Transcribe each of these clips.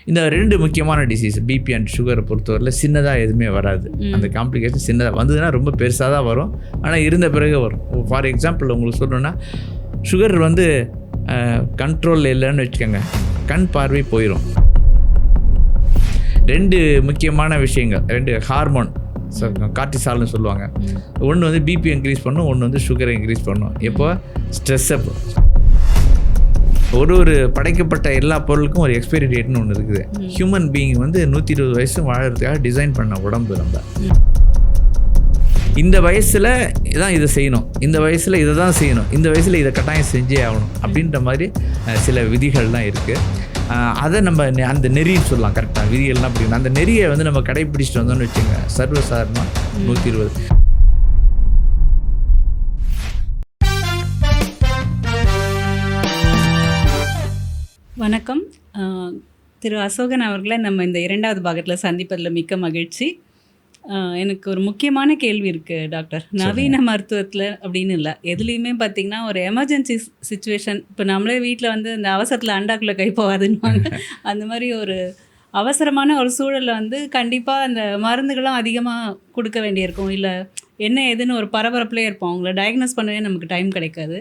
இந்த 2 முக்கியமான disease BP and சுகரை பொறுத்தவரையில் சின்னதாக எதுவுமே வராது. அந்த காம்ப்ளிகேஷன் சின்னதாக வந்ததுன்னா ரொம்ப பெருசாக தான் வரும், ஆனால் இருந்த பிறகு வரும். ஃபார் எக்ஸாம்பிள் உங்களுக்கு சொல்லணுன்னா, சுகர் வந்து கண்ட்ரோலில் இல்லைன்னு வச்சுக்கோங்க, கண் பார்வை போயிடும். 2 முக்கியமான விஷயங்கள், 2 ஹார்மோன் கார்டிசால்னு சொல்லுவாங்க. ஒன்று வந்து பிபி இன்க்ரீஸ் பண்ணும், ஒன்று வந்து சுகரை இன்க்ரீஸ் பண்ணும். எப்போ ஸ்ட்ரெஸ்ஸை ஒரு படைக்கப்பட்ட எல்லா பொருளுக்கும் ஒரு எக்ஸ்பைரி டேட்னு ஒன்று இருக்குது. ஹியூமன் பீயிங் வந்து 120 வயசு வாழறதுக்காக டிசைன் பண்ண உடம்பு நம்ம. இந்த வயசில் தான் இதை செய்யணும், இந்த வயசில் இதை தான் செய்யணும், இந்த வயசில் இதை கட்டாயம் செஞ்சே ஆகணும் அப்படின்ற மாதிரி சில விதிகள்லாம் இருக்குது. அதை நம்ம அந்த நெறின்னு சொல்லலாம். கரெக்டாக விதிகள்லாம் அப்படின்னா அந்த நெறியை வந்து நம்ம கடைப்பிடிச்சிட்டு வந்தோம்னு வச்சுங்க, சர்வசாதாரணமாக 120. வணக்கம் திரு அசோகன் அவர்களை நம்ம இந்த 2வது பாகத்தில் சந்திப்பதில் மிக்க மகிழ்ச்சி. எனக்கு ஒரு முக்கியமான கேள்வி இருக்குது டாக்டர். நவீன மருத்துவத்தில் அப்படின்னு இல்லை, எதுலேயுமே பார்த்திங்கன்னா ஒரு எமர்ஜென்சி சுச்சுவேஷன், இப்போ நம்மளே வீட்டில் வந்து இந்த அவசரத்தில் அண்டாக்குள்ளே கை போகாதுன்னு அந்த மாதிரி ஒரு அவசரமான ஒரு சூழலில் வந்து கண்டிப்பாக அந்த மருந்துகளும் அதிகமாக கொடுக்க வேண்டியிருக்கும். இல்லை என்ன ஏதுன்னு ஒரு பரபரப்புலேயே இருப்போம், அவங்கள டயக்னோஸ் பண்ணவே நமக்கு டைம் கிடைக்காது.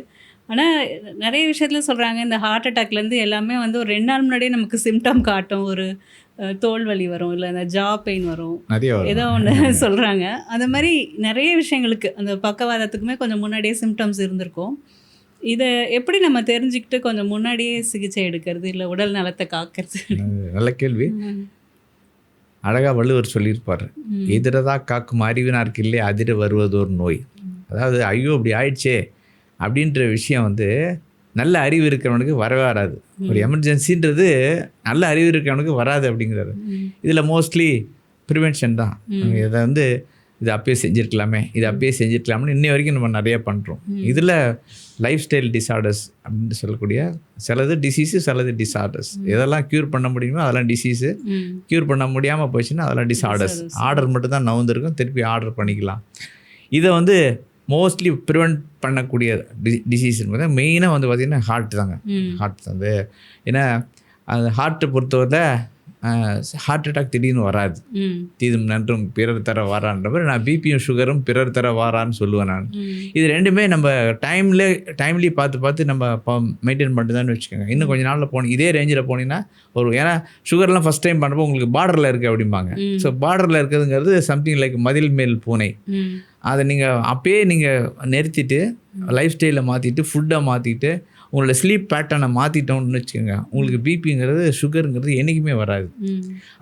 ஆனால் நிறைய விஷயத்தில் சொல்கிறாங்க, இந்த ஹார்ட் அட்டாக்லேருந்து எல்லாமே வந்து ஒரு 2 நாள் முன்னாடியே நமக்கு சிம்டம் காட்டும். ஒரு தோல் வலி வரும், இல்லை அந்த ஜா பெயின் வரும், ஏதோ ஒன்று சொல்கிறாங்க. அந்த மாதிரி நிறைய விஷயங்களுக்கு அந்த பக்கவாதத்துக்குமே கொஞ்சம் முன்னாடியே சிம்டம்ஸ் இருந்திருக்கும். இதை எப்படி நம்ம தெரிஞ்சுக்கிட்டு கொஞ்சம் முன்னாடியே சிகிச்சை எடுக்கிறது, இல்லை உடல் நலத்தை காக்கிறது? நல்ல கேள்வி. அழகாக வள்ளுவர் சொல்லியிருப்பார், எதிரதா காக்கும் அறிவினாருக்கு இல்லை அதிர வருவதோர் நோய். அதாவது ஐயோ இப்படி ஆயிடுச்சே அப்படின்ற விஷயம் வந்து நல்ல அறிவு இருக்கிறவனுக்கு வரவே வராது. ஒரு எமர்ஜென்சின்றது நல்ல அறிவு இருக்கிறவனுக்கு வராது அப்படிங்கிறது. இதில் மோஸ்ட்லி ப்ரிவென்ஷன் தான். இதை வந்து இது அப்பயே செஞ்சுருக்கலாமே, இது அப்பயே செஞ்சுருக்கலாம்னு இன்னி வரைக்கும் நம்ம நிறைய பண்ணுறோம். இதில் லைஃப் ஸ்டைல் டிஸார்டர்ஸ் அப்படின்னு சொல்லக்கூடிய சிலது டிசீஸு, சிலது டிஸார்டர்ஸ். எதெல்லாம் க்யூர் பண்ண முடியுமோ அதெல்லாம் டிசீஸு, க்யூர் பண்ண முடியாமல் போச்சுன்னா அதெல்லாம் டிஸார்டர்ஸ். ஆர்டர் மட்டும் தான் நவுந்திருக்கும், திருப்பி ஆர்டர் பண்ணிக்கலாம். இதை வந்து மோஸ்ட்லி ப்ரிவெண்ட் பண்ணக்கூடிய டிசீஸ்ன்னு மெயினாக வந்து பார்த்திங்கன்னா ஹார்ட் தாங்க. ஹார்ட் வந்து ஏன்னா அந்த ஹார்ட்டை பொறுத்தவரை ஹார்ட் அட்டாக் திடீர்னு வராது. தீதும் நன்றும் பிறர் தர வாரான்ற மாதிரி நான் பிபியும் சுகரும் பிறர் தர வாரான்னு சொல்லுவேன் நான். இது ரெண்டுமே நம்ம டைம்லி பார்த்து நம்ம மெயின்டைன் பண்ணிட்டுதான்னு வச்சுக்கோங்க. இன்னும் கொஞ்சம் நாளில் போனீங்க இதே ரேஞ்சில் போனீங்கன்னா ஏன்னா சுகர்லாம் ஃபஸ்ட் டைம் பண்ணுறப்போ உங்களுக்கு பார்டரில் இருக்குது அப்படிம்பாங்க. ஸோ பார்டரில் இருக்கிறதுங்கிறது சம்திங் லைக் மதில் மேல் பூனை. அதை நீங்கள் அப்பயே நீங்கள் நிறுத்திட்டு லைஃப் ஸ்டைலை மாற்றிட்டு ஃபுட்டை மாற்றிட்டு உங்களோட ஸ்லீப் பேட்டர்னை மாற்றிட்டோம்னு வச்சுக்கோங்க, உங்களுக்கு பிபிங்கிறது சுகருங்கிறது என்றைக்குமே வராது.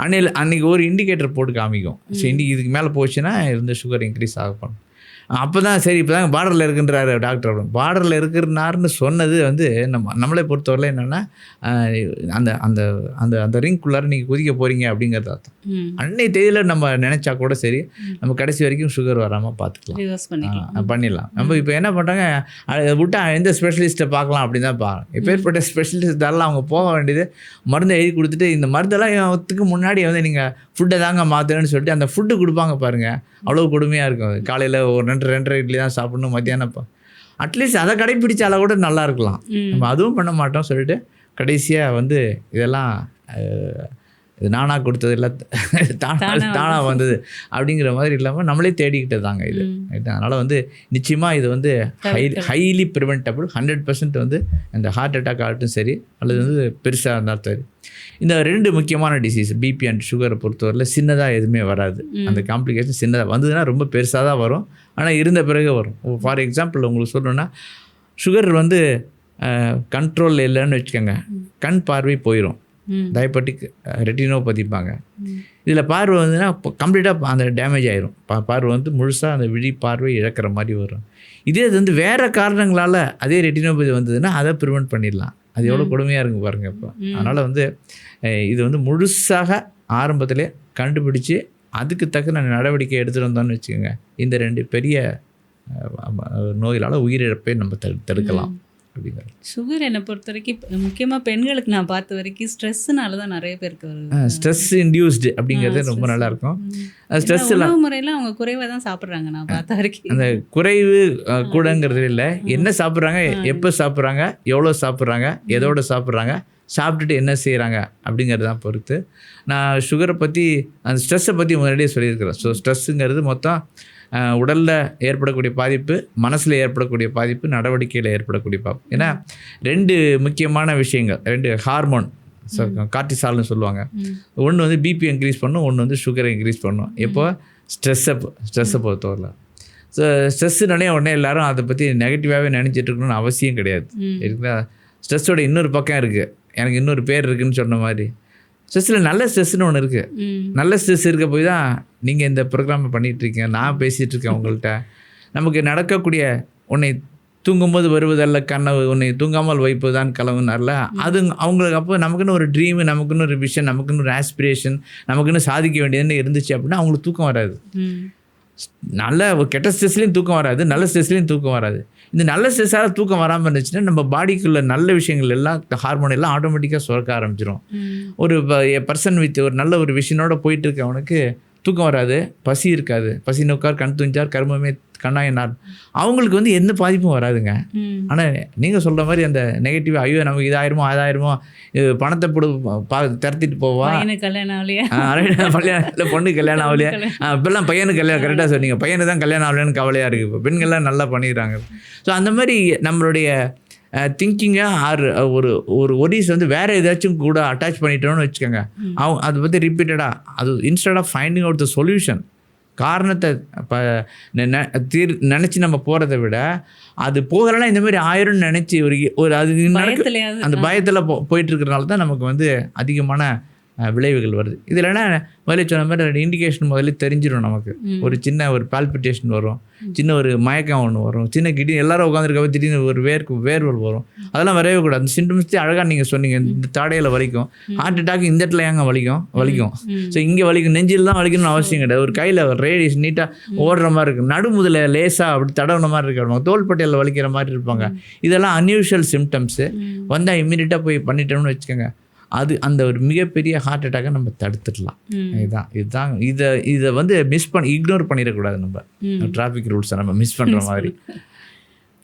அன்றைக்கி ஒரு இண்டிகேட்டர் போட்டு காமிக்கும். ஸோ இதுக்கு மேலே போச்சுன்னா இருந்த சுகர் இன்க்ரீஸ் ஆகணும். அப்போ தான் சரி இப்போ தாங்க பார்டரில் இருக்குன்றாரு டாக்டர் அப்படின்னு. பார்டரில் இருக்கிறனாருன்னு சொன்னது வந்து நம்மளை பொறுத்தவரையில் என்னென்னா அந்த அந்த அந்த அந்த ரிங்குள்ளார நீங்கள் குதிக்க போகிறீங்க அப்படிங்கிறது அர்த்தம். அன்னை தேதியில் நம்ம நினச்சா கூட சரி நம்ம கடைசி வரைக்கும் சுகர் வராமல் பார்த்துக்கலாம், பண்ணிடலாம். நம்ம இப்போ என்ன பண்ணுறாங்க, விட்டா எந்த ஸ்பெஷலிஸ்ட்டை பார்க்கலாம் அப்படின்னு தான் பாருங்க. எப்பேற்பட்ட ஸ்பெஷலிஸ்ட்டாலாம் அவங்க போக வேண்டியது மருந்தை எழுதி கொடுத்துட்டு இந்த மருந்தெல்லாம் முன்னாடி வந்து நீங்கள் ஃபுட்டை தாங்க மாற்றணும்னு சொல்லிட்டு அந்த ஃபுட்டு கொடுப்பாங்க பாருங்கள், அவ்வளோ கொடுமையாக இருக்கும். காலையில் ஒரு 2 இட்லி தான் சாப்பிடணும், மத்தியானம் அட்லீஸ்ட் அதை கடைப்பிடிச்சால கூட நல்லா இருக்கலாம். நம்ம அதுவும் பண்ண மாட்டோம் சொல்லிட்டு கடைசியாக வந்து இதெல்லாம் இது நானாக கொடுத்தது இல்லை தானாக வந்தது அப்படிங்கிற மாதிரி இல்லாமல் நம்மளே தேடிக்கிட்டது தாங்க இது. அதனால் வந்து நிச்சயமாக இது வந்து ஹைலி ப்ரிவென்டபிள். 100% வந்து இந்த ஹார்ட் அட்டாக் ஆகட்டும் சரி அல்லது வந்து பெருசாக இருந்தாலும் சரி. இந்த 2 முக்கியமான டிசீஸ் பிபி அண்ட் சுகரை பொறுத்தவரையில் சின்னதாக எதுவுமே வராது. அந்த காம்ப்ளிகேஷன் சின்னதாக வந்ததுன்னா ரொம்ப பெருசாக தான் வரும், ஆனால் இருந்த பிறகு வரும். ஃபார் எக்ஸாம்பிள் உங்களுக்கு சொல்லணுன்னா, சுகர் வந்து கண்ட்ரோலில் இல்லைன்னு வச்சுக்கோங்க, கண் பார்வை போயிடும். டயபெட்டிக் ரெட்டினோபதிப்பாங்க. இதில் பார்வை வந்துன்னா கம்ப்ளீட்டாக அந்த டேமேஜ் ஆயிரும். பார்வை வந்து முழுசாக அந்த விழி பார்வை இழக்கிற மாதிரி வரும். இதே இது வந்து வேறு காரணங்களால் அதே ரெட்டினோபதி வந்ததுன்னா அதை ப்ரிவெண்ட் பண்ணிடலாம். அது எவ்வளோ கொடுமையாக இருக்குது பாருங்கள் இப்போ. அதனால் வந்து இது வந்து முழுசாக ஆரம்பத்திலே கண்டுபிடிச்சி அதுக்கு தக்க நடவடிக்கை எடுத்துகிட்டு வந்தோம்னு வச்சுக்கோங்க, இந்த 2 பெரிய நோய்களால் உயிரிழப்பை நம்ம தடுக்கலாம் அப்படிங்கிறது. சுகர் என்னை பொறுத்த வரைக்கும் முக்கியமாக பெண்களுக்கு நான் பார்த்த வரைக்கும் ஸ்ட்ரெஸ்ஸுனால தான் நிறைய பேருக்கு வருது. ஸ்ட்ரெஸ் இன்டியூஸ்டு அப்படிங்கிறது ரொம்ப நல்லா இருக்கும். ஸ்ட்ரெஸ் உணவு முறையில் அவங்க குறைவாக தான் சாப்பிட்றாங்க நான் பார்த்த வரைக்கும். அந்த குறைவு கூடங்கிறது இல்லை, என்ன சாப்பிட்றாங்க, எப்போ சாப்பிட்றாங்க, எவ்வளோ சாப்பிட்றாங்க, எதோட சாப்பிட்றாங்க, சாப்பிட்டுட்டு என்ன செய்கிறாங்க அப்படிங்கிறதான் பொறுத்து. நான் சுகரை பற்றி அந்த ஸ்ட்ரெஸ்ஸை பற்றி முன்னாடியே சொல்லியிருக்கிறேன். ஸோ ஸ்ட்ரெஸ்ஸுங்கிறது மொத்தம் உடலில் ஏற்படக்கூடிய பாதிப்பு, மனசில் ஏற்படக்கூடிய பாதிப்பு, நடவடிக்கையில் ஏற்படக்கூடிய பாதிப்பு. ஏன்னா 2 முக்கியமான விஷயங்கள், 2 ஹார்மோன் கார்டிசால்னு சொல்லுவாங்க. ஒன்று வந்து பிபி இன்க்ரீஸ் பண்ணும், ஒன்று வந்து சுகரை இன்க்ரீஸ் பண்ணும். எப்போ ஸ்ட்ரெஸ்ஸை பொறுத்தவரையில். ஸோ ஸ்ட்ரெஸ்ஸுனாலே உடனே எல்லோரும் அதை பற்றி நெகட்டிவாகவே நினச்சிட்டு இருக்கணும்னு அவசியம் கிடையாது. இருக்குங்களா? ஸ்ட்ரெஸ்ஸோட இன்னொரு பக்கம் இருக்குது, எனக்கு இன்னொரு பேர் இருக்குதுன்னு சொன்ன மாதிரி. ஸ்ட்ரெஸ்ஸில் நல்ல ஸ்ட்ரெஸ்ஸுன்னு ஒன்று இருக்குது. நல்ல ஸ்ட்ரெஸ் இருக்க போய் தான் நீங்கள் இந்த ப்ரோக்ராமை பண்ணிகிட்ருக்கீங்க, நான் பேசிகிட்டு இருக்கேன் உங்கள்கிட்ட. நமக்கு நடக்கக்கூடிய உன்னை தூங்கும்போது வருவதல்ல கனவு, உன்னை தூங்காமல் வைப்பது தான் கனவுனார்ல, அது அவங்களுக்கு அப்போ நமக்குன்னு ஒரு ட்ரீமு, நமக்குன்னு ஒரு விஷன், நமக்குன்னு ஒரு ஆஸ்பிரேஷன், நமக்குன்னு சாதிக்க வேண்டியதுன்னு இருந்துச்சு அப்படின்னா அவங்களுக்கு தூக்கம் வராது. நல்ல கெட்ட ஸ்ட்ரெஸ்லேயும் தூக்கம் வராது, நல்ல ஸ்ட்ரெஸ்லேயும் தூக்கம் வராது. இந்த நல்ல ஸ்ட்ரெஸ்ஸால் தூக்கம் வராமல் இருந்துச்சுன்னா நம்ம பாடிக்குள்ள நல்ல விஷயங்கள் எல்லாம், ஹார்மோன் எல்லாம் ஆட்டோமேட்டிக்காக சுரக்க ஆரம்பிச்சிடும். ஒரு பர்சன் வித் ஒரு நல்ல ஒரு விஷனோட போயிட்டு இருக்கவனுக்கு தூக்கம் வராது, பசி இருக்காது, பசி நோக்கார் கண் துஞ்சார் கர்மமே கண்ணாயினார், அவங்களுக்கு வந்து எந்த பாதிப்பும் வராதுங்க. ஆனால் நீங்கள் சொல்கிற மாதிரி அந்த நெகட்டிவ், ஐயோ நமக்கு இதாயிருமோ அதாயிருமோ, பணத்தை திரத்திட்டு போவா, கல்யாணம் இல்லை பொண்ணு கல்யாணம் ஆகலையா, இப்போல்லாம் பையனுக்கு கல்யாணம், கரெக்டாக சொன்னீங்க, பையனு தான் கல்யாணம் ஆகலைன்னு கவலையாக இருக்குது. இப்போ பெண்கள்லாம் நல்லா பண்ணிடுறாங்க. ஸோ அந்த மாதிரி நம்மளுடைய திங்கிங்காக ஒரு ஒரிஸ் வந்து வேறு ஏதாச்சும் கூட அட்டாச் பண்ணிட்டோன்னு வச்சுக்கோங்க. அதை பற்றி ரிப்பீட்டடாக அது instead of finding out the solution, காரணத்தை நினச்சி நம்ம போகிறத விட அது போகலைன்னா இந்த மாதிரி ஆயிரும்னு நினச்சி ஒரு அது அந்த பயத்தில் போயிட்டு இருக்கிறனால தான் நமக்கு வந்து அதிகமான விளைவுகள் வருது. இதில் என்ன முதல்ல சொன்ன மாதிரி இண்டிகேஷன் முதல்ல தெரிஞ்சிடும் நமக்கு. ஒரு சின்ன ஒரு பால்பிட்டேஷன் வரும், சின்ன ஒரு மயக்கம் ஒன்று வரும், சின்ன கிட்டி எல்லாரும் உட்காந்துருக்க திடீர்னு ஒரு வேர்வல் வரும். அதெல்லாம் வரவே கூடாது. அந்த சிம்டம்ஸ் அழகாக நீங்கள் சொன்னீங்க, இந்த தாடையில் வலிக்கும், ஹார்ட் அட்டாக் இந்த இடத்துல ஏங்க வலிக்கும். ஸோ இங்கே வலிக்கும், நெஞ்சில் தான் வலிக்கணும்னு அவசியம் கிடையாது. ஒரு கையில் ரேடியஸ் நீட்டாக ஓடுற மாதிரி இருக்கும், நடுமுதில் லேசாக அப்படி தடவுன மாதிரி இருக்காங்க, தோள்பட்டையில் வலிக்கிற மாதிரி இருப்பாங்க. இதெல்லாம் அன்யூஷுவல் சிம்டம்ஸு. வந்தால் இம்மீடியட்டாக போய் பண்ணிட்டோம்னு வச்சுக்கோங்க, அது அந்த ஒரு மிகப்பெரிய ஹார்ட் அட்டாக்கை நம்ம தடுத்துடலாம். இதுதான் இதை வந்து இக்னோர் பண்ணிடக்கூடாது. நம்ம டிராஃபிக் ரூல்ஸை நம்ம மிஸ் பண்ணுற மாதிரி.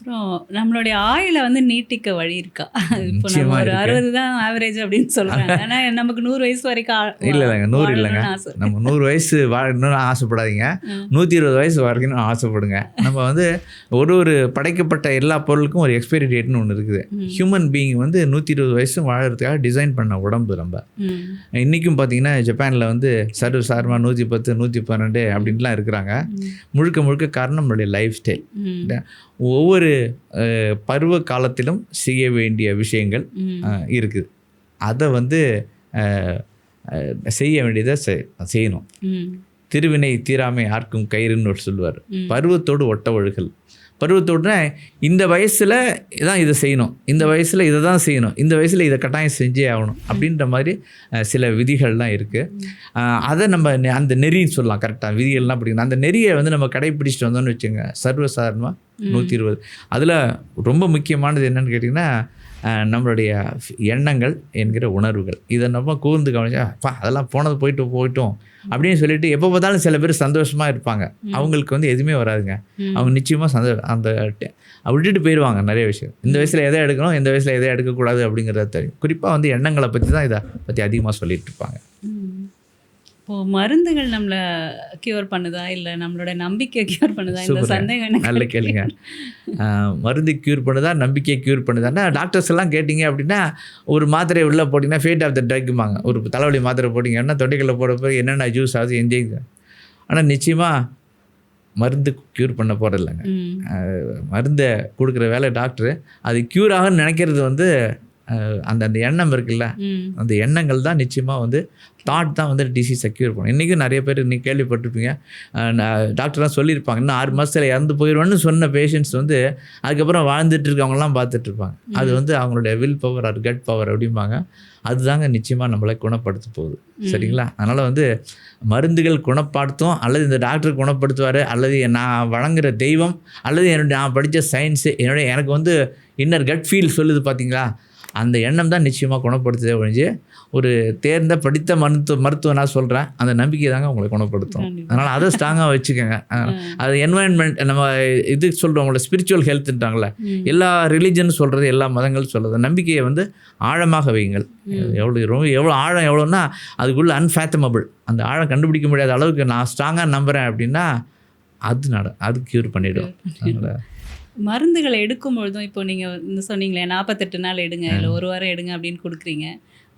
அப்புறம் நம்மளுடைய ஆயுளை வந்து நீட்டிக்க வழி இருக்கா? இப்போ நம்ம ஒரு 60 தான் ஆவரேஜ் அப்படின்னு சொல்கிறாங்க. ஆனால் நமக்கு 100 வயசு வரைக்கும் இல்லைங்க, 100 இல்லைங்க, நம்ம 100 வயசு வாழணும்னு ஆசைப்படாதீங்க, 120 வயசு வரைக்கும் ஆசைப்படுங்க. நம்ம வந்து ஒரு படைக்கப்பட்ட எல்லா பொருளுக்கும் ஒரு எக்ஸ்பைரி டேட்னு ஒன்று இருக்குது. ஹியூமன் பீயிங் வந்து 120 வயசு வாழறதுக்காக டிசைன் பண்ண உடம்பு. நம்ம இன்றைக்கும் பார்த்தீங்கன்னா ஜப்பானில் வந்து சர்வசாதாரணமாக 110 112 அப்படின்லாம் இருக்கிறாங்க. முழுக்க காரணம் நம்மளுடைய லைஃப் ஸ்டைல். ஒவ்வொரு பருவ காலத்திலும் செய்ய வேண்டிய விஷயங்கள் இருக்குது. அதை வந்து செய்ய வேண்டியதை செய்யணும். திருவினை தீராமை ஆர்க்கும் கயிறுன்னு ஒரு சொல்லுவார். பருவத்தோடு ஒட்ட ஒழுகல். பருவத்தோடுனா இந்த வயசில் தான் இதை செய்யணும், இந்த வயசில் இதை தான் செய்யணும், இந்த வயசில் இதை கட்டாயம் செஞ்சே ஆகணும் அப்படின்ற மாதிரி சில விதிகள்லாம் இருக்குது. அதை நம்ம அந்த நெறின்னு சொல்லலாம். கரெக்டாக விதிகள்லாம் அப்படிங்க அந்த நெறியை வந்து நம்ம கடைப்பிடிச்சிட்டு வந்தோம்னு வச்சுங்க, சர்வசாதாரணமாக 120. அதில் ரொம்ப முக்கியமானது என்னென்னு கேட்டிங்கன்னா நம்மளுடைய எண்ணங்கள் என்கிற உணர்வுகள். இதை நம்ம கூர்ந்து கவனிச்சா அதெல்லாம் போயிட்டோம் அப்படின்னு சொல்லிட்டு எப்போ பார்த்தாலும் சில பேர் சந்தோஷமாக இருப்பாங்க. அவங்களுக்கு வந்து எதுவுமே வராதுங்க. அவங்க நிச்சயமாக அந்த விட்டுட்டு போயிடுவாங்க நிறைய விஷயம். இந்த வயசில் எதை எடுக்கணும், இந்த வயசில் எதை எடுக்கக்கூடாது அப்படிங்கிறத தெரியும். குறிப்பாக வந்து எண்ணங்களை பற்றி தான் இதை பற்றி அதிகமாக சொல்லிட்டு இருப்பாங்க. இப்போது மருந்துகள் நம்மளை க்யூர் பண்ணுதா இல்லை நம்மளோட நம்பிக்கை க்யூர் பண்ணுதா? இந்த சந்தேகம் நல்ல கேளுங்க. மருந்து க்யூர் பண்ணுதா, நம்பிக்கையை க்யூர் பண்ணுதான்னா டாக்டர்ஸ் எல்லாம் கேட்டிங்க அப்படின்னா ஒரு மாத்திரையை உள்ளே போட்டிங்கன்னா ஃபேட் ஆஃப் த ட்ரக்மாங்க. ஒரு தலைவலி மாத்திரை போட்டிங்கன்னா தொண்டைக்குள்ளே போடுறப்ப என்னென்ன ஜூஸ் ஆகுது என்ஜாய்ங்க. ஆனால் நிச்சயமாக மருந்து க்யூர் பண்ண போகிறதில்லைங்க. மருந்தை கொடுக்குற வேலை டாக்டரு. அது க்யூர் ஆகுன்னு நினைக்கிறது வந்து அந்த எண்ணம் இருக்குல்ல, அந்த எண்ணங்கள் தான் நிச்சயமாக வந்து தாட் தான் வந்து டிசீஸை க்யூர் பண்ணும். இன்றைக்கும் நிறைய பேர் நீங்கள் கேள்விப்பட்டிருப்பீங்க, டாக்டர்லாம் சொல்லியிருப்பாங்க இன்னும் 6 மாதத்தில் இறந்து போயிடுவேன்னு சொன்ன பேஷண்ட்ஸ் வந்து அதுக்கப்புறம் வாழ்ந்துட்டு இருக்கவங்கலாம் பார்த்துட்ருப்பாங்க. அது வந்து அவங்களுடைய will power or cut power அப்படிம்பாங்க. அதுதாங்க நிச்சயமாக நம்மளை குணப்படுத்த போகுது. சரிங்களா? அதனால் வந்து மருந்துகள் குணப்படுத்தும், அல்லது இந்த டாக்டர் குணப்படுத்துவார், அல்லது நான் வழங்குகிற தெய்வம், அல்லது நான் படித்த சயின்ஸு எனக்கு வந்து இன்னர் கட் ஃபீல் சொல்லுது பார்த்தீங்களா, அந்த எண்ணம் தான் நிச்சயமாக குணப்படுத்துதே ஒழிஞ்சு ஒரு தேர்ந்த படித்த மருத்துவம் நான் சொல்கிறேன், அந்த நம்பிக்கை தாங்க உங்களை குணப்படுத்தும். அதனால் அதை ஸ்ட்ராங்காக வச்சுக்கோங்க. அது என்வாயன்மெண்ட் நம்ம இது சொல்கிறோம், உங்களோட ஸ்பிரிச்சுவல் ஹெல்த்ன்றாங்களே, எல்லா ரிலீஜன் சொல்கிறது, எல்லா மதங்கள் சொல்கிறது, நம்பிக்கையை வந்து ஆழமாக வையுங்கள். எவ்வளோ ஆழம் எவ்வளோன்னா அதுக்குள்ளே அன்ஃபேத்தமபிள், அந்த ஆழம் கண்டுபிடிக்க முடியாத அளவுக்கு நான் ஸ்ட்ராங்காக நம்புகிறேன் அப்படின்னா அது க்யூர் பண்ணிவிடும். அதனால் மருந்துகளை எடுக்கும்பொழுதும் இப்போ நீங்கள் சொன்னீங்களே 48 நாள் எடுங்க, இல்லை 1 வாரம் எடுங்க அப்படின்னு கொடுக்குறீங்க.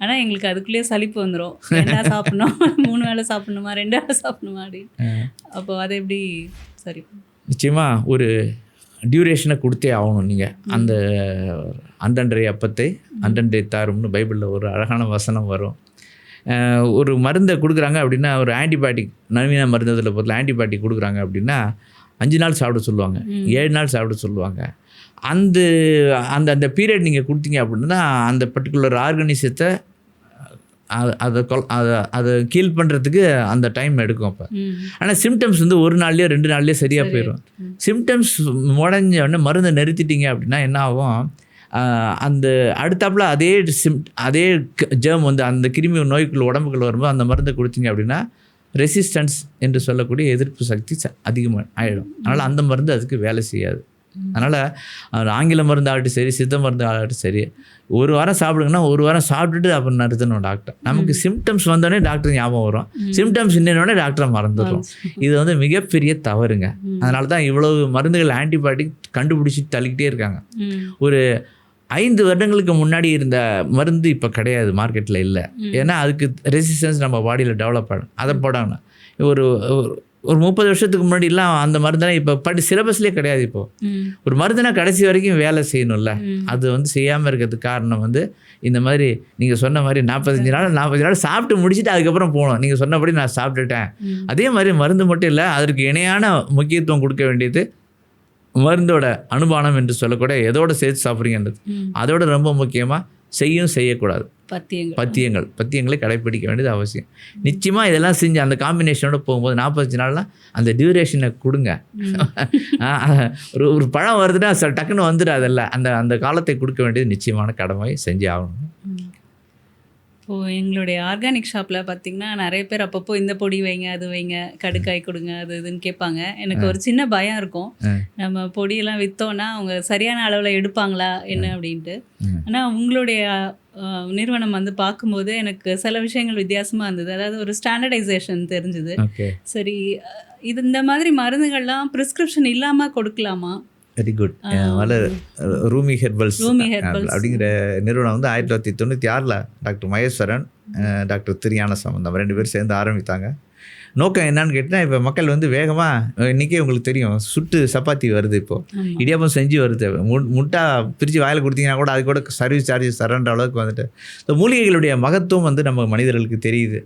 ஆனால் எங்களுக்கு அதுக்குள்ளேயே சலிப்பு வந்துடும். என்ன சாப்பிட்ணும், 3 வேளை சாப்பிட்ணுமா, 2 வேளை சாப்பிட்ணுமா அப்படின்னு. அப்போ அதை எப்படி சரி? நிச்சயமாக ஒரு டியூரேஷனை கொடுத்தே ஆகணும். நீங்கள் அந்த அன்றன்றைய அப்பத்தை அன்றன்றைய தாரும்னு பைபிளில் ஒரு அழகான வசனம் வரும். ஒரு மருந்தை கொடுக்குறாங்க அப்படின்னா, ஒரு ஆன்டிபயோட்டிக், நவீன மருந்துல பொருள் ஆன்டிபயோட்டிக் கொடுக்குறாங்க அப்படின்னா 5 நாள் சாப்பிட சொல்லுவாங்க, 7 நாள் சாப்பிட சொல்லுவாங்க. அந்த அந்த அந்த பீரியட் நீங்கள் கொடுத்தீங்க அப்படின்னா அந்த பர்டிகுலர் ஆர்கனிசத்தை அதை கீல் பண்ணுறதுக்கு அந்த டைம் எடுக்கும். அப்போ ஆனால் சிம்டம்ஸ் வந்து 1 நாள்லேயோ 2 நாள்லேயோ சரியாக போயிடும். சிம்டம்ஸ் முடஞ்ச உடனே மருந்தை நிறுத்திட்டீங்க அப்படின்னா என்ன ஆகும், அந்த அடுத்தாப்புல அதே ஜெர்ம் வந்து அந்த கிருமி நோய்க்குள்ள உடம்புக்குள்ள வரும்போது அந்த மருந்தை கொடுத்தீங்க அப்படின்னா ரெசிஸ்டன்ஸ் என்று சொல்லக்கூடிய எதிர்ப்பு சக்தி அதிகமாக ஆகிடும். அதனால் அந்த மருந்து அதுக்கு வேலை செய்யாது. அதனால் ஆங்கில மருந்து ஆகட்டும் சரி, சித்த மருந்து ஆகட்டும் சரி, 1 வாரம் சாப்பிடுங்கன்னா 1 வாரம் சாப்பிட்டுட்டு அப்புறம் நிறுத்தணும் டாக்டர். நமக்கு சிம்டம்ஸ் வந்தோடனே டாக்டர் ஞாபகம் வரும், சிம்டம்ஸ் இன்னொன்னே டாக்டரை மறந்துடும். இது வந்து மிகப்பெரிய தவறுங்க. அதனால தான் இவ்வளவு மருந்துகள் ஆன்டிபயோட்டிக் கண்டுபிடிச்சி தள்ளிக்கிட்டே இருக்காங்க. ஒரு 5 வருடங்களுக்கு முன்னாடி இருந்த மருந்து இப்போ கிடையாது, மார்க்கெட்டில் இல்லை. ஏன்னா அதுக்கு ரெசிஸ்டன்ஸ் நம்ம பாடியில் டெவலப் ஆகும். அதை போடாமல் ஒரு 30 வருஷத்துக்கு முன்னாடிலாம் அந்த மருந்தெல்லாம் இப்போ சிலபஸ்லேயே கிடையாது. இப்போது ஒரு மருந்துனா கடைசி வரைக்கும் வேலை செய்யணும்ல, அது வந்து செய்யாமல் இருக்கிறதுக்கு காரணம் வந்து இந்த மாதிரி நீங்கள் சொன்ன மாதிரி 45 நாள் சாப்பிட்டு முடிச்சுட்டு அதுக்கப்புறம் போகணும். நீங்கள் சொன்னபடி நான் சாப்பிட்டுட்டேன். அதே மாதிரி மருந்து மட்டும் இல்லை, அதற்கு இணையான முக்கியத்துவம் கொடுக்க வேண்டியது மருந்தோட அனுபானம் என்று சொல்லக்கூட எதோட சேர்த்து சாப்பிட்றீங்கன்றது. அதோட ரொம்ப முக்கியமாக செய்யக்கூடாது பத்தியங்களை கடைப்பிடிக்க வேண்டியது அவசியம். நிச்சயமாக இதெல்லாம் செஞ்சு அந்த காம்பினேஷனோட போகும்போது 45 நாள்லாம் அந்த டியூரேஷனை கொடுங்க. ஒரு பழம் வருதுன்னா டக்குன்னு வந்துடாதல்ல, அந்த காலத்தை கொடுக்க வேண்டியது நிச்சயமான கடமை செஞ்சு ஆகணும். இப்போது எங்களுடைய ஆர்கானிக் ஷாப்பில் பார்த்திங்கன்னா நிறைய பேர் அப்பப்போ இந்த பொடி வைங்க, அது வைங்க, கடுக்காய் கொடுங்க, அது இதுன்னு கேட்பாங்க. எனக்கு ஒரு சின்ன பயம் இருக்கும், நம்ம பொடியெல்லாம் விற்றோன்னா அவங்க சரியான அளவில் எடுப்பாங்களா என்ன அப்படின்ட்டு. ஆனால் உங்களுடைய நிறுவனம் வந்து பார்க்கும்போது எனக்கு சில விஷயங்கள் வித்தியாசமாக இருந்தது. அதாவது ஒரு ஸ்டாண்டர்டைசேஷன் தெரிஞ்சுது. சரி, இந்த மாதிரி மருந்துகள்லாம் ப்ரிஸ்கிரிப்ஷன் இல்லாமல் கொடுக்கலாமா? Very good. ரூமி ஹெர்பல்ஸ் அப்படிங்கிற நிறுவனம் வந்து 1996 டாக்டர் மகேஸ்வரன், டாக்டர் திரியான சம்பந்தம் 2 பேர் சேர்ந்து ஆரம்பித்தாங்க. நோக்கம் என்னன்னு கேட்டால், இப்போ மக்கள் வந்து வேகமாக, இன்றைக்கே உங்களுக்கு தெரியும், சுட்டு சப்பாத்தி வருது, இப்போது இடியாப்பம் செஞ்சு வருது, முட்டா பிரித்து வாயில் கொடுத்தீங்கன்னா கூட அது கூட சர்வீஸ் சார்ஜஸ் தரன்ற அளவுக்கு வந்துட்டு இந்த மூலிகைகளுடைய மகத்துவம் வந்து நம்ம மனிதர்களுக்கு தெரியுது.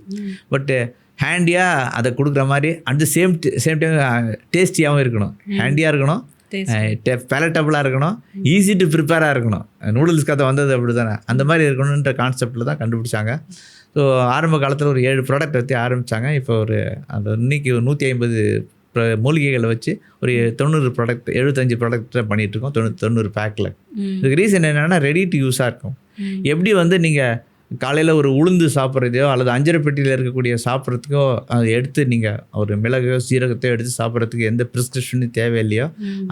பட்டு ஹேண்டியாக அதை கொடுக்குற மாதிரி அட் சேம் டைம் டேஸ்டியாகவும் இருக்கணும், ஹேண்டியாக இருக்கணும், பேலட்டபுளாக இருக்கணும், ஈஸி டு ப்ரிப்பேராக இருக்கணும். நூடுல்ஸ் கதை வந்தது அப்படி தானே, அந்த மாதிரி இருக்கணுன்ற கான்செப்டில் தான் கண்டுபிடிச்சாங்க. ஸோ ஆரம்ப காலத்தில் ஒரு 7 ப்ராடக்ட் வச்சு ஆரம்பித்தாங்க. இப்போ இன்றைக்கி 150 மூலிகைகளை வச்சு ஒரு 90 ப்ராடக்ட் 75 ப்ராடக்ட் பண்ணிகிட்ருக்கோம், 90 பேக்கில். இதுக்கு ரீசன் என்னென்னா ரெடி டு யூஸாக இருக்கும். எப்படி வந்து நீங்கள் காலையில் ஒரு உளுந்து சாப்பிட்றதையோ அல்லது அஞ்சரை பெட்டியில் இருக்கக்கூடிய சாப்பிட்றதுக்கோ அதை எடுத்து நீங்கள் ஒரு மிளகையோ சீரகத்தையோ எடுத்து சாப்பிட்றதுக்கு எந்த ப்ரிஸ்கிரிப்ஷனும் தேவையில்லையோ,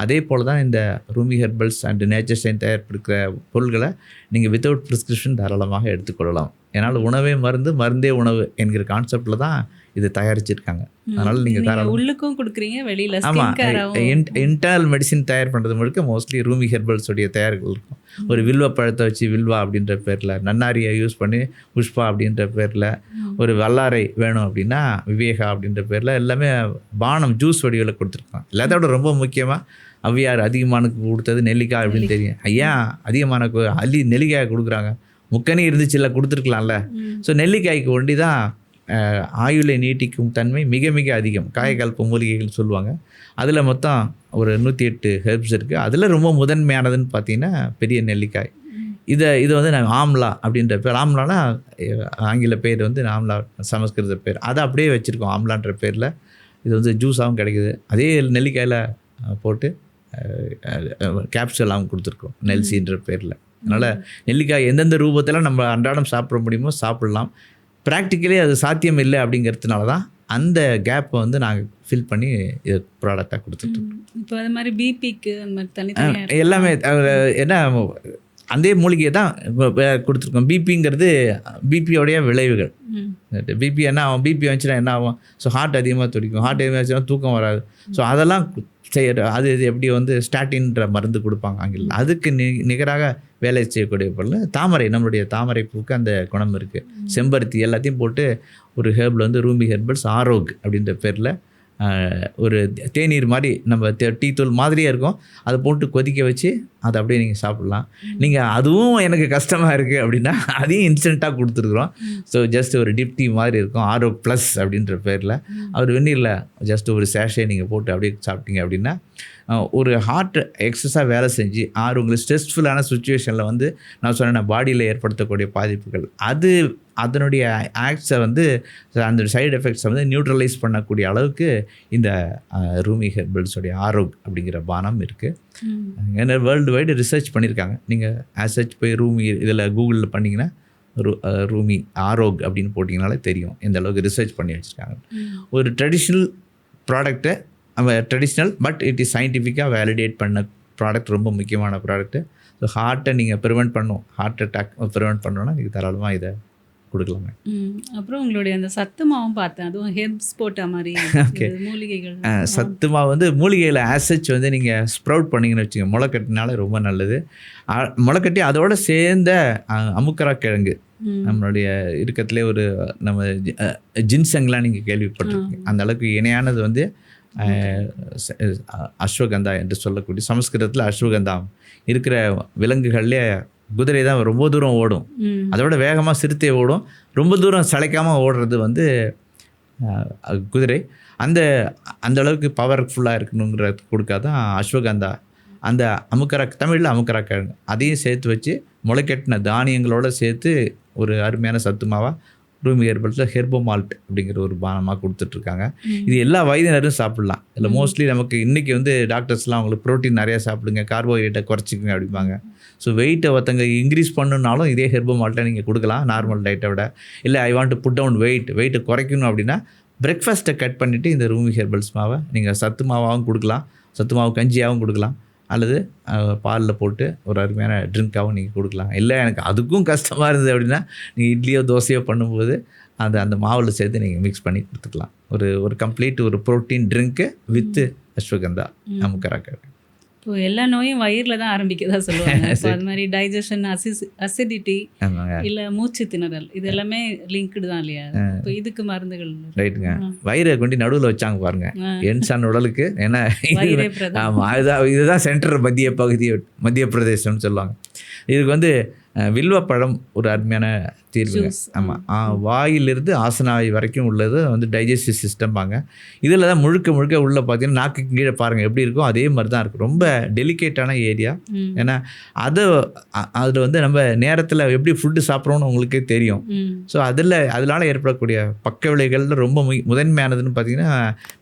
அதே போல் தான் இந்த Rumi herbals and nature sign தயாரிப்பிருக்கிற பொருள்களை நீங்கள் வித்தவுட் ப்ரிஸ்கிரிப்ஷன் தாராளமாக எடுத்துக்கொள்ளலாம். ஏன்னால் உணவே மருந்து, மருந்தே உணவு என்கிற கான்செப்டில் தான் இது தயாரிச்சிருக்காங்க. அதனால் நீங்கள் உள்ளுக்கும் கொடுக்குறீங்க, வெளியில். ஆமாம், இன்டர்னல் மெடிசின் தயார் பண்ணுறது முழுக்க மோஸ்ட்லி ரூமி ஹெர்பல்ஸுடைய தயாரிகள் இருக்கும். ஒரு வில்வ பழத்தை வச்சு வில்வா அப்படின்ற பேரில், நன்னாரியை யூஸ் பண்ணி புஷ்பா அப்படின்ற பேரில், ஒரு வல்லாரை வேணும் அப்படின்னா விவேகா அப்படின்ற பேரில் எல்லாமே பானம் ஜூஸ் வடிவில் கொடுத்துருக்கோம். எல்லாத்தோட ரொம்ப முக்கியமாக ஔவையார் அதிகமானுக்கு கொடுத்தது நெல்லிக்காய் அப்படின்னு தெரியும். ஐயா அதிகமானுக்கு நெல்லிக்காய் கொடுக்குறாங்க, முக்கனி இருந்துச்சு இல்லை கொடுத்துருக்கலாம்ல. ஸோ நெல்லிக்காய்க்கு ஒண்டி தான் ஆயுளை நீட்டிக்கும் தன்மை மிக மிக அதிகம். காயக்கல்ப மூலிகைகள் சொல்லுவாங்க. அதில் மொத்தம் ஒரு 108 ஹெர்ப்ஸ் இருக்குது. அதில் ரொம்ப முதன்மையானதுன்னு பார்த்தீங்கன்னா பெரிய நெல்லிக்காய். இது வந்து நாங்கள் ஆம்லா அப்படின்ற பேர். ஆம்லானா ஆங்கில பேர் வந்து ஆம்லா, சமஸ்கிருத பேர். அதை அப்படியே வச்சுருக்கோம் ஆம்லான்ற பேரில். இது வந்து ஜூஸாகவும் கிடைக்குது. அதே நெல்லிக்காயில் போட்டு கேப்சூலாகவும் கொடுத்துருக்கோம், நெல்சின்ற பேரில். அதனால் நெல்லிக்காய் எந்தெந்த ரூபத்தில் நம்ம அன்றாடம் சாப்பிட முடியுமோ சாப்பிடலாம். ப்ராக்டிக்கலி அது சாத்தியம் இல்லை அப்படிங்கிறதுனால தான் அந்த கேப்பை வந்து நாங்கள் ஃபில் பண்ணி இது ப்ராடக்டாக கொடுத்துட்ருக்கோம். இப்போ அது மாதிரி பிபிக்கு அந்த மாதிரி தனித்தனியாக எல்லாமே என்ன அதே மூலிகை தான் கொடுத்துருக்கோம். பிபிங்கிறது பிபியோடைய விளைவுகள். பிபி என்ன ஆகும், பிபி வந்துச்சுன்னா என்ன ஆகும், ஸோ ஹார்ட் அதிகமாக துடிக்கும், ஹார்ட் அதிகமாக வச்சுன்னா தூக்கம் வராது. ஸோ அதெல்லாம் செய்கிற அது எப்படி வந்து ஸ்டாட்டின்ற மருந்து கொடுப்பாங்க ஆங்கிலம். அதுக்கு நிகராக வேலை செய்யக்கூடிய பொருள் தாமரை. நம்மளுடைய தாமரை பூக்கு அந்த குணம் இருக்குது. செம்பருத்தி எல்லாத்தையும் போட்டு ஒரு ஹெர்பில் வந்து ரூமி ஹெர்பல்ஸ் ஆரோக் அப்படின்ற பேரில் ஒரு தேநீர் மாதிரி நம்ம டீ தூள் மாதிரியே இருக்கும், அதை போட்டு கொதிக்க வச்சு அதை அப்படியே நீங்கள் சாப்பிட்லாம். நீங்கள் அதுவும் எனக்கு கஷ்டமாக இருக்குது அப்படின்னா அதையும் இன்ஸ்டண்ட்டாக கொடுத்துருக்குறோம். ஸோ ஜஸ்ட் ஒரு டிப் டீ மாதிரி இருக்கும், ஆரோக் ப்ளஸ் அப்படின்ற பேரில். அவர் வெந்நீரில் ஜஸ்ட் ஒரு சேஷே நீங்கள் போட்டு அப்படியே சாப்பிட்டீங்க அப்படின்னா ஒரு ஹார்ட் எக்ஸஸாக வேலை செஞ்சு உங்களுக்கு ஸ்ட்ரெஸ்ஃபுல்லான சுச்சுவேஷனில் வந்து நான் சொன்னேன் பாடியில் ஏற்படுத்தக்கூடிய பாதிப்புகள் அதனுடைய ஆக்ட்ஸை வந்து அந்த சைடு எஃபெக்ட்ஸை வந்து நியூட்ரலைஸ் பண்ணக்கூடிய அளவுக்கு இந்த ரூமி ஹெர்பல்ஸோடைய ஆரோக் அப்படிங்கிற பானம் இருக்குது. ஏன்னா வேர்ல்டு வைடு ரிசர்ச் பண்ணியிருக்காங்க. நீங்கள் ஆசர்ச் போய் ரூமி இதில் கூகுளில் பண்ணிங்கன்னா ரூமி ஆரோக் அப்படின்னு போட்டிங்கனாலே தெரியும் எந்த அளவுக்கு ரிசர்ச் பண்ணி வச்சுருக்காங்க. ஒரு ட்ரெடிஷ்னல் ப்ராடக்டை ட்ரெடிஷ்னல் பட் இட் இஸ் சயின்டிஃபிக்காக வேலிடேட் பண்ண ப்ராடக்ட், ரொம்ப முக்கியமான ப்ராடக்ட்டு. ஸோ ஹார்ட்டை நீங்கள் ப்ரிவெண்ட் பண்ணணும், ஹார்ட் அட்டாக் ப்ரிவெண்ட் பண்ணணும்னா நீங்கள் தாராளமாக இதை கொடுக்கலாங்க. அப்புறம் உங்களுடைய அந்த சத்து மாவும் பார்த்தேன், அதுவும் ஹெர்ப்ஸ் போட்ட மாதிரி மூலிகைகள். சத்து மாவு வந்து மூலிகையில் ஆசச் வந்து நீங்கள் ஸ்ப்ரவுட் பண்ணிங்கன்னு வச்சுங்க, முளைக்கட்டினால ரொம்ப நல்லது. முளைக்கட்டி அதோடு சேர்ந்த அமுக்கரா கிழங்கு, நம்மளுடைய இருக்கத்துலேயே ஒரு நம்ம ஜின்சங்லாம் நீங்கள் கேள்விப்பட்டிருக்கீங்க. அந்த அளவுக்கு இணையானது வந்து அஸ்வகந்தா என்று சொல்லக்கூடிய, சமஸ்கிருதத்தில் அஸ்வகந்தா இருக்கிற விலங்குகள்லேயே குதிரை தான் ரொம்ப தூரம் ஓடும், அதோட வேகமாக சிறுத்தை ஓடும், ரொம்ப தூரம் சளைக்காமல் ஓடுறது வந்து குதிரை. அந்த அளவுக்கு பவர்ஃபுல்லாக இருக்கணுங்கிறது கொடுக்காதான் அஸ்வகந்தா. அந்த அமுக்கரா, தமிழில் அமுக்கரா கிழங்கு, அதையும் சேர்த்து வச்சு முளைக்கட்டின தானியங்களோடு சேர்த்து ஒரு அருமையான சத்துமாவாக ரூமி ஹெர்பல்ஸில் ஹெர்போமால்ட் அப்படிங்கிற ஒரு பானமாக கொடுத்துட்ருக்காங்க. இது எல்லா வயதினரும் சாப்பிட்லாம். இல்லை மோஸ்ட்லி நமக்கு இன்றைக்கி வந்து டாக்டர்ஸ்லாம் அவங்களுக்கு ப்ரோட்டீன் நிறையா சாப்பிடுங்க, கார்போஹைட்ரேட்டை குறைச்சிக்குங்க அப்படிம்பாங்க. ஸோ வெயிட்டை ஒருத்தங்க இன்க்ரீஸ் பண்ணணுன்னாலும் இதே ஹெர்போமால்ட்டை நீங்கள் கொடுக்கலாம் நார்மல் டயட்டை விட. இல்லை I want to put down வெயிட்டை குறைக்கணும் அப்படின்னா பிரேக்ஃபாஸ்ட்டை கட் பண்ணிவிட்டு இந்த ரூமி ஹெர்பல்ஸ் மாவை நீங்கள் சத்து மாவாகவும் கொடுக்கலாம், சத்து மாவு கஞ்சியாகவும் கொடுக்கலாம், அல்லது பாலில் போட்டு ஒரு அருமையான ட்ரிங்காகவும் நீங்கள் கொடுக்கலாம். இல்லை எனக்கு அதுக்கும் கஷ்டமாக இருந்தது அப்படின்னா நீங்கள் இட்லியோ தோசையோ பண்ணும்போது அந்த மாவில் சேர்த்து நீங்கள் மிக்ஸ் பண்ணி கொடுத்துக்கலாம். ஒரு கம்ப்ளீட் ஒரு ப்ரோட்டீன் ட்ரிங்க்கு வித்து அஸ்வகந்தா அமுக்கராக்க. இப்போ எல்லா நோயும் வயிறில் தான் ஆரம்பிக்கதா சொல்லுவாங்க. இப்போ அது மாதிரி டைஜஷன், அசிடிட்டி, இல்லை மூச்சு திணறல், இது எல்லாமே லிங்க்டு தான் இல்லையா? இப்போ இதுக்கு மருந்துகள் ரைட்டுங்க. வயிறை கொண்டு நடுவில் வச்சாங்க பாருங்க என்சான் உடலுக்கு. ஏன்னா ஆமாம், இதுதான் சென்ட்ரல் மத்திய பிரதேசம்னு சொல்லுவாங்க. இதுக்கு வந்து வில்வப்பழம் ஒரு அருமையான தீர்வுங்க. ஆமாம், வாயிலிருந்து ஆசனாய் வரைக்கும் உள்ளது வந்து டைஜஸ்டிவ் சிஸ்டம்பாங்க. இதில் தான் முழுக்க உள்ள பார்த்தீங்கன்னா நாக்குக்கு கீழே பாருங்கள் எப்படி இருக்கும், அதே மாதிரி தான் இருக்கும். ரொம்ப டெலிகேட்டான ஏரியா. ஏன்னா அதில் வந்து நம்ம நேரத்தில் எப்படி ஃபுட்டு சாப்பிட்றோன்னு உங்களுக்கே தெரியும். ஸோ அதனால் ஏற்படக்கூடிய பக்க விளைவுகளில் ரொம்ப முதன்மையானதுன்னு பார்த்தீங்கன்னா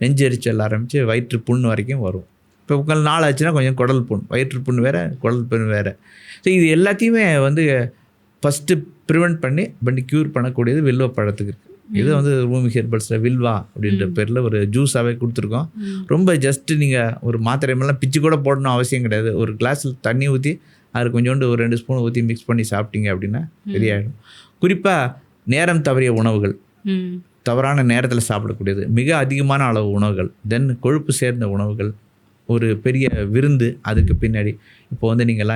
நெஞ்செரிச்சல் ஆரம்பித்து வயிற்று புண் வரைக்கும் வரும். இப்போ உங்கள் நாள் ஆச்சுன்னா கொஞ்சம் குடல் புண், வயிற்று புண் வேறு, குடல் புண் வேறு. ஸோ இது எல்லாத்தையுமே வந்து ஃபஸ்ட்டு ப்ரிவெண்ட் பண்ணி க்யூர் பண்ணக்கூடியது வில்வ பழத்துக்கு இருக்குது. இது வந்து ரூமி ஹெர்பல்ஸில் வில்வா அப்படின்ற பேரில் ஒரு ஜூஸாகவே கொடுத்துருக்கோம். ரொம்ப ஜஸ்ட்டு நீங்கள் ஒரு மாத்திரை மேலாம் பிச்சு கூட போடணும் அவசியம் கிடையாது. ஒரு கிளாஸில் தண்ணி ஊற்றி அதில் கொஞ்சோண்டு ஒரு 2 ஸ்பூன் ஊற்றி மிக்ஸ் பண்ணி சாப்பிட்டீங்க அப்படின்னா சரியாயிடும். குறிப்பாக நேரம் தவறிய உணவுகள், தவறான நேரத்தில் சாப்பிடக்கூடியது, மிக அதிகமான அளவு உணவுகள், தென் கொழுப்பு சேர்ந்த உணவுகள், ஒரு பெரிய விருந்து அதுக்கு பின்னாடி. இப்போ வந்து நீங்கள்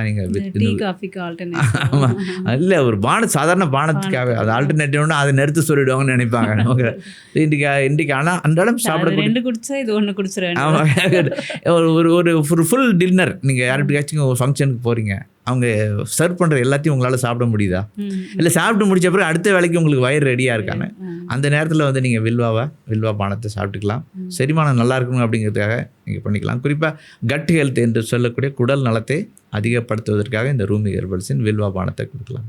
ஆமாம் இல்லை ஒரு சாதாரண பானத்துக்காக அது ஆல்டர்னேட்டிவ்னா அதை நிறுத்த சொல்லிவிடுவாங்கன்னு நினைப்பாங்க நமக்கு. இன்றைக்கி ஆனால் அன்றாடம் சாப்பிட ஆமாம் ஒரு ஃபுல் டின்னர் நீங்கள் யார்கிட்டயாச்சும் ஒரு ஃபங்க்ஷனுக்கு போகிறீங்க, அவங்க சர்வ் பண்ணுற எல்லாத்தையும் உங்களால் சாப்பிட முடியுதா? இல்லை சாப்பிட்டு முடிச்ச பிறகு அடுத்த வேலைக்கு உங்களுக்கு வயிறு ரெடியாக இருக்காங்க, அந்த நேரத்தில் வந்து நீங்கள் வில்வா பானத்தை சாப்பிட்டுக்கலாம். செரிமானம் நல்லா இருக்கணும் அப்படிங்கிறதுக்காக நீங்கள் பண்ணிக்கலாம். குறிப்பாக கட் ஹெல்த் என்று சொல்லக்கூடிய குடல் நலத்தை அதிகப்படுத்துவதற்காக இந்த ரூமி ஹெர்பல்ஸின் வில்வா பானத்தை கொடுக்கலாம்.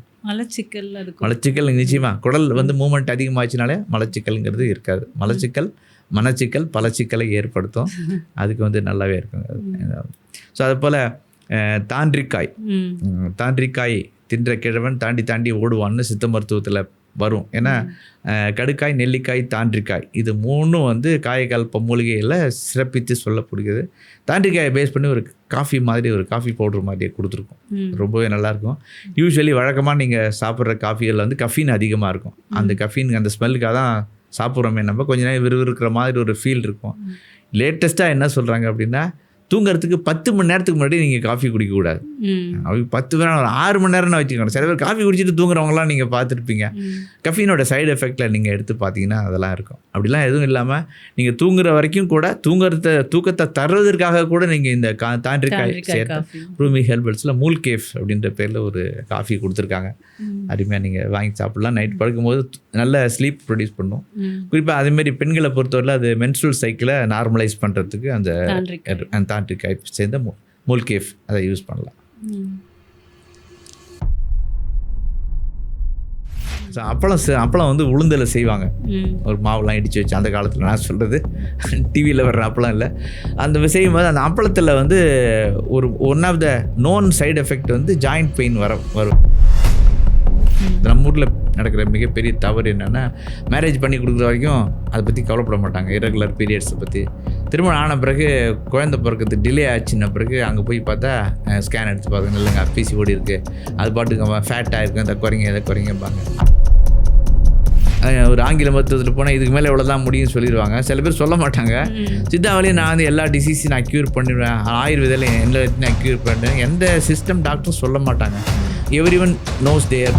மலச்சிக்கல் நிச்சயமாக குடல் வந்து மூமெண்ட் அதிகமாச்சுனாலே மலச்சிக்கல்ங்கிறது இருக்காது. மனச்சிக்கல் பல சிக்கலை ஏற்படுத்தும், அதுக்கு வந்து நல்லாவே இருக்குங்க. ஸோ அது போல் தாண்டிக்காய் தாண்டிக்காய் தின்ற கிழவன் தாண்டி தாண்டி ஓடுவான்னு சித்த மருத்துவத்தில் வரும். ஏன்னா கடுக்காய், நெல்லிக்காய், தாண்டிக்காய் இது மூணும் வந்து காயகல்ப மூலிகையில் சிறப்பித்து சொல்லப்படுகிறது. தாண்டிக்காயை பேஸ் பண்ணி ஒரு காஃபி மாதிரி, ஒரு காஃபி பவுடர் மாதிரியே கொடுத்துருக்கோம். ரொம்பவே நல்லாயிருக்கும். யூஸ்வலி வழக்கமாக நீங்கள் சாப்பிட்ற காஃபிகளில் வந்து கஃபீன் அதிகமாக இருக்கும். அந்த கஃபீன் அந்த ஸ்மெல்லுக்காக தான் சாப்பிட்றோமே, நம்ம கொஞ்ச நேரம் விறுவிறுக்கிற மாதிரி ஒரு ஃபீல் இருக்கும். லேட்டஸ்ட்டாக என்ன சொல்கிறாங்க அப்படின்னா, தூங்குறதுக்கு 10 மணி நேரத்துக்கு முன்னாடி நீங்கள் காஃபி குடிக்கக்கூடாது. 10 மணி நேரம், ஒரு 6 மணி நேரம்னு வச்சுக்கணும். சில பேர் காஃபி குடிச்சிட்டு தூங்குறவங்களாம் நீங்கள் பார்த்துருப்பீங்க. கஃபீனோட சைடு எஃபெக்டில் நீங்கள் எடுத்து பார்த்தீங்கன்னா அதெல்லாம் இருக்கும். அப்படிலாம் எதுவும் இல்லாமல் நீங்கள் தூங்குற வரைக்கும் கூட தூக்கத்தை தர்றதற்காக கூட நீங்கள் இந்த தாண்டிக்காய் சேர்த்து ரூமி ஹெர்பல்ஸில் மூல் கேஃப் அப்படின்ற பேரில் ஒரு காஃபி கொடுத்துருக்காங்க. அருமையாக நீங்கள் வாங்கி சாப்பிட்லாம். நைட் படுக்கும்போது நல்ல ஸ்லீப் ப்ரொடியூஸ் பண்ணும். குறிப்பாக அதேமாரி பெண்களை பொறுத்தவரையில் அது மென்ஸ்ட்ரல் சைக்கிளை நார்மலைஸ் பண்ணுறதுக்கு அந்த தாண்டிக்காய் சேர்ந்த மூல் கேஃப் அதை யூஸ் பண்ணலாம். அப்பளம் வந்து உளுந்தில் செய்வாங்க. ஒரு மாவுலாம் இடித்து வச்சு, அந்த காலத்தில் நான் சொல்கிறது டிவியில் வர்ற அப்பளம் இல்லை. அந்த செய்யும்போது அந்த அப்பளத்தில் வந்து one of the known side effect வந்து ஜாயிண்ட் பெயின் வரும். நம்ம ஊரில் நடக்கிற மிகப்பெரிய தவறு என்னென்னா, மேரேஜ் பண்ணி கொடுக்குற வரைக்கும் அதை பற்றி கவலைப்பட மாட்டாங்க. இரகுலர் பீரியட்ஸை பற்றி. திருமணம் ஆன பிறகு குழந்தை பிறக்கிறது டிலே ஆச்சுன்ன பிறகு அங்கே போய் பார்த்தா ஸ்கேன் எடுத்து பார்க்குங்க, இல்லைங்க பிசிஓடி இருக்குது, அது பாட்டுக்கு ஃபேட்டாக இருக்குது, அதை குறைங்கம்பாங்க. ஒரு ஆங்கில மருத்துவத்தில் போனால் இதுக்கு மேலே எவ்வளோ தான் முடியும்னு சொல்லிடுவாங்க. சில பேர் சொல்ல மாட்டாங்க. சித்தாவிலையும் நான் வந்து எல்லா டிசீஸையும் நான் க்யூர் பண்ணிடுவேன், ஆயுர்வேதில் எல்லாத்தையும் நான் க்யூர் பண்ணுறேன், எந்த சிஸ்டம் டாக்டரும் சொல்ல மாட்டாங்க. எவ்ரி ஒன் நோஸ் தேர்.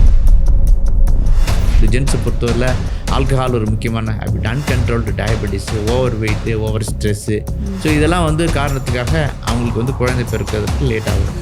ஜென்ஸை பொறுத்தவரையில் ஆல்கஹால் ஒரு முக்கியமான habit, uncontrolled diabetes, over weight, over stress. So இதெல்லாம் வந்து காரணத்துக்காக அவங்களுக்கு வந்து குழந்தை பிறக்கிறதுக்கு லேட் ஆகும்.